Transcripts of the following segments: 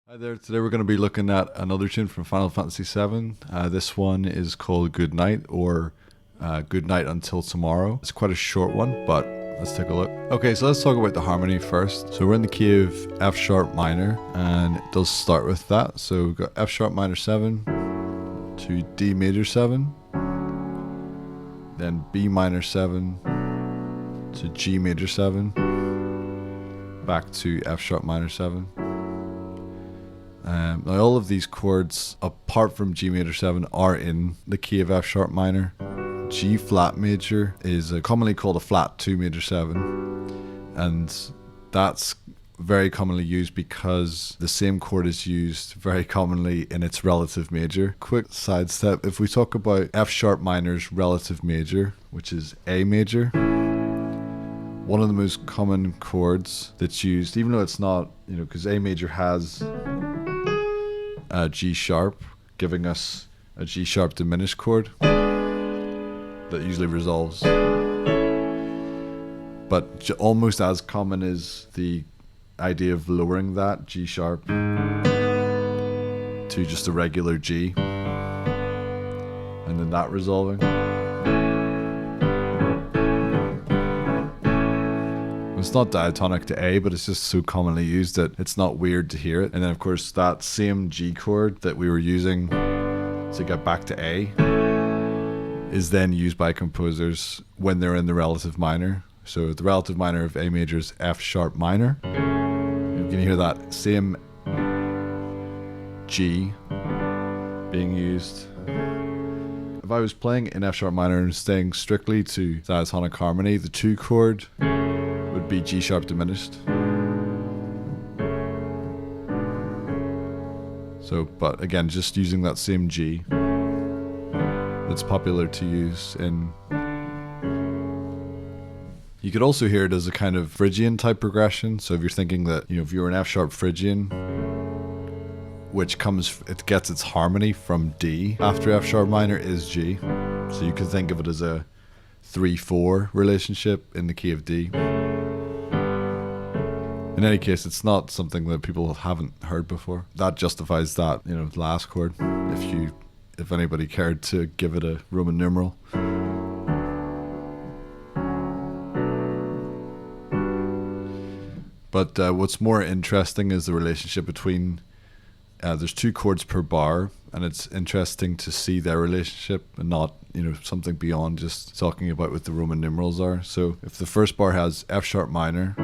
Hi there, today we're going to be looking at another tune from Final Fantasy VII. This one is called Goodnight, or Goodnight Until Tomorrow. It's quite a short one, but let's take a look. Okay, so let's talk about the harmony first. So we're in the key of F sharp minor, and it does start with that. So we've got F sharp minor 7 to D major 7, then B minor 7 to G major 7, back to F sharp minor 7. Now all of these chords, apart from G major 7, are in the key of F sharp minor. G flat major is commonly called a flat 2 major 7, and that's very commonly used because the same chord is used very commonly in its relative major. Quick sidestep, if we talk about F sharp minor's relative major, which is A major, one of the most common chords that's used, even though it's not, because A major has G sharp, giving us a G sharp diminished chord that usually resolves. But almost as common is the idea of lowering that G sharp to just a regular G, and then that resolving. It's not diatonic to A, but it's just so commonly used that it's not weird to hear it. And then of course that same G chord that we were using to get back to A is then used by composers when they're in the relative minor. So the relative minor of A major is F sharp minor. You can hear that same G being used. If I was playing in F sharp minor and staying strictly to diatonic harmony, the 2 chord would be G sharp diminished. So, but again, just using that same G, it's popular to use in. You could also hear it as a kind of Phrygian type progression. So if you're thinking that, if you're an F sharp Phrygian, it gets its harmony from D after F sharp minor is G. So you could think of it as a 3-4 relationship in the key of D. In any case, it's not something that people haven't heard before. That justifies that, last chord, if anybody cared to give it a Roman numeral. But what's more interesting is the relationship between, there's 2 chords per bar, and it's interesting to see their relationship and not, something beyond just talking about what the Roman numerals are. So if the first bar has F sharp minor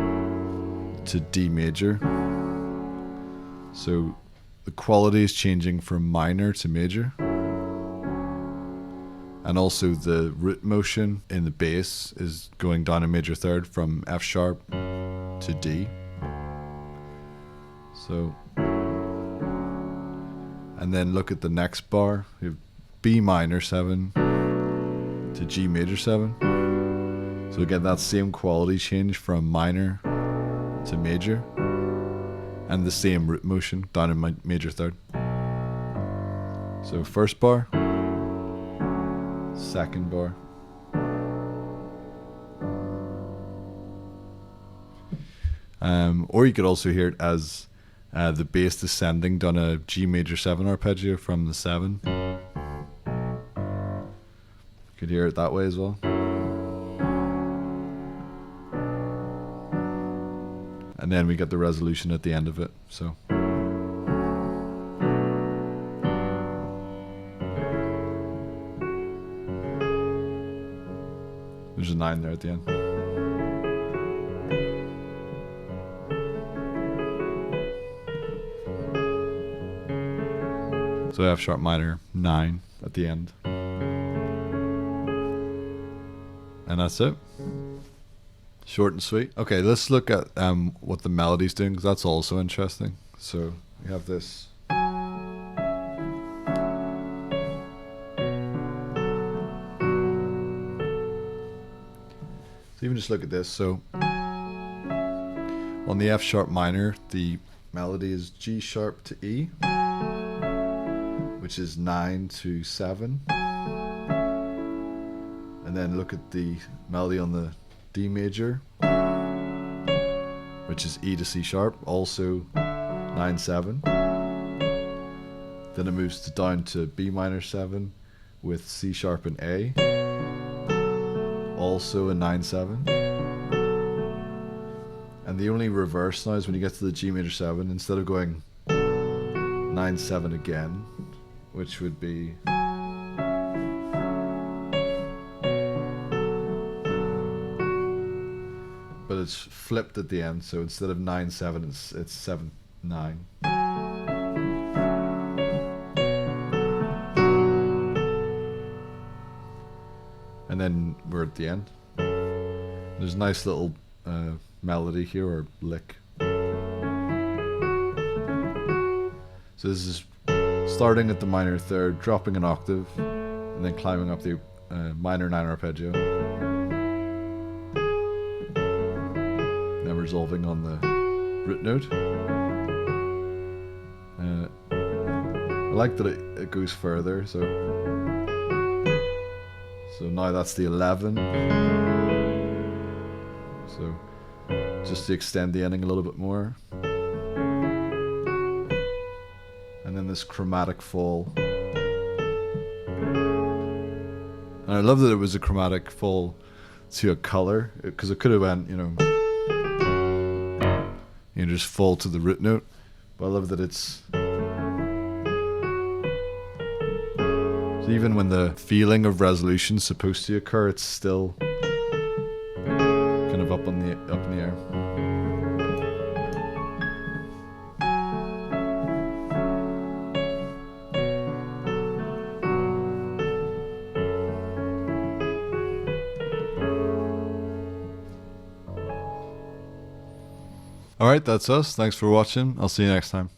to D major, so the quality is changing from minor to major, and also the root motion in the bass is going down a major third from F sharp to D. So, and then look at the next bar, we have B minor 7 to G major 7. So again, that same quality change from minor to major, and the same root motion down in my major third. So first bar, second bar, or you could also hear it as the bass descending down a G major 7 arpeggio from the 7. You could hear it that way as well. And then we get the resolution at the end of it. So there's a 9 there at the end. So F sharp minor 9 at the end. And that's it. Short and sweet. Okay, let's look at what the melody's doing, because that's also interesting. So we have this. So even just look at this. So on the F sharp minor, the melody is G sharp to E, which is 9 to 7. And then look at the melody on the D major, which is E to C sharp, also 9-7. Then it moves down to B minor 7 with C sharp and A, also a 9/7. And the only reverse now is when you get to the G major 7, instead of going 9/7 again, which would be but it's flipped at the end, so instead of 9/7 it's 7/9. And then we're at the end. There's a nice little melody here, or lick. So this is starting at the minor third, dropping an octave, and then climbing up the minor 9 arpeggio. Then resolving on the root note. I like that it goes further, so now that's the 11. So just to extend the ending a little bit more. And then this chromatic fall. And I love that it was a chromatic fall to a color, because it could have went, just fall to the root note. But I love that it's... So even when the feeling of resolution is supposed to occur, it's still kind of up in the air. Alright, that's us. Thanks for watching. I'll see you next time.